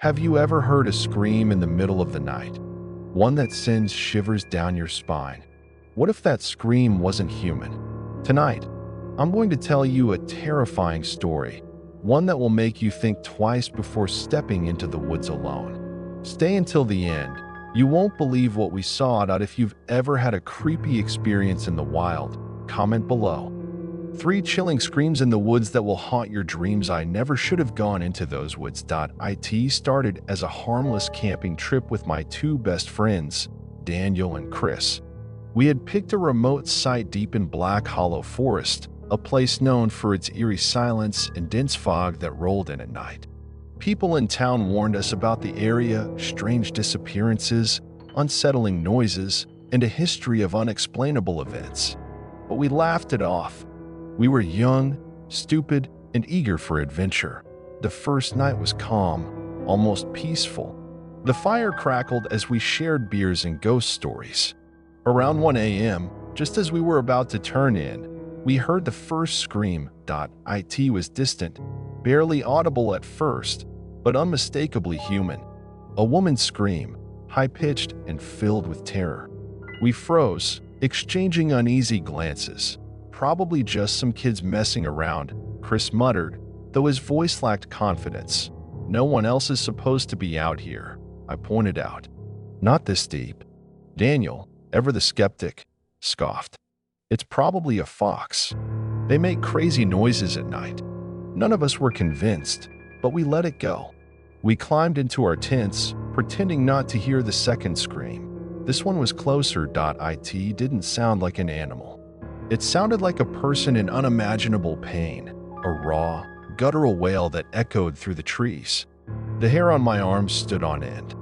Have you ever heard a scream in the middle of the night? One that sends shivers down your spine. What if that scream wasn't human? Tonight, I'm going to tell you a terrifying story, one that will make you think twice before stepping into the woods alone. Stay until the end. You won't believe what we saw. If you've ever had a creepy experience in the wild, comment below. 3 chilling screams in the woods that will haunt your dreams. I never should have gone into those woods. It started as a harmless camping trip with my 2 best friends, Daniel and Chris. We had picked a remote site deep in Black Hollow Forest, a place known for its eerie silence and dense fog that rolled in at night. People in town warned us about the area, strange disappearances, unsettling noises, and a history of unexplainable events. But we laughed it off. We were young, stupid, and eager for adventure. The first night was calm, almost peaceful. The fire crackled as we shared beers and ghost stories. Around 1 a.m., just as we were about to turn in, we heard the first scream. It was distant, barely audible at first, but unmistakably human. A woman's scream, high-pitched and filled with terror. We froze, exchanging uneasy glances. Probably just some kids messing around, Chris muttered, though his voice lacked confidence. No one else is supposed to be out here, I pointed out. Not this deep. Daniel, ever the skeptic, scoffed. It's probably a fox. They make crazy noises at night. None of us were convinced, but we let it go. We climbed into our tents, pretending not to hear the second scream. This one was closer. It didn't sound like an animal. It sounded like a person in unimaginable pain, a raw, guttural wail that echoed through the trees. The hair on my arms stood on end.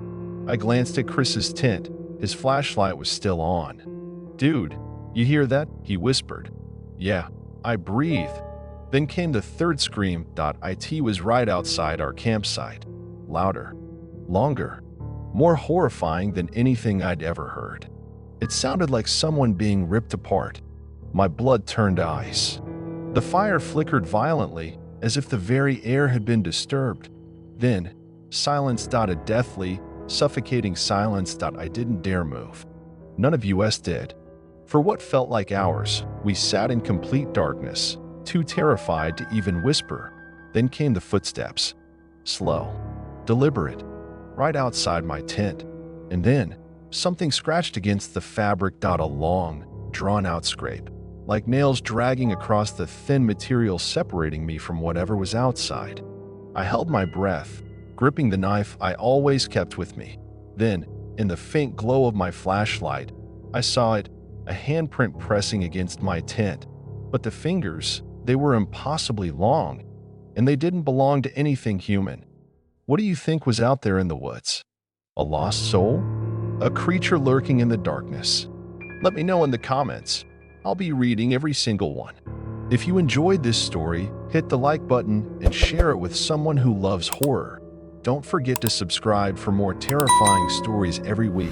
I glanced at Chris's tent. His flashlight was still on. "Dude, you hear that?" he whispered. "Yeah." I breathed. Then came the third scream. It was right outside our campsite. Louder, longer, more horrifying than anything I'd ever heard. It sounded like someone being ripped apart. My blood turned ice. The fire flickered violently, as if the very air had been disturbed. Then, silence. A deathly, suffocating silence. I didn't dare move. None of us did. For what felt like hours, we sat in complete darkness, too terrified to even whisper. Then came the footsteps. Slow, deliberate, right outside my tent. And then, something scratched against the fabric. A long, drawn-out scrape, like nails dragging across the thin material separating me from whatever was outside. I held my breath, gripping the knife I always kept with me. Then, in the faint glow of my flashlight, I saw it, a handprint pressing against my tent. But the fingers, they were impossibly long, and they didn't belong to anything human. What do you think was out there in the woods? A lost soul? A creature lurking in the darkness? Let me know in the comments. I'll be reading every single one. If you enjoyed this story, hit the like button and share it with someone who loves horror. Don't forget to subscribe for more terrifying stories every week.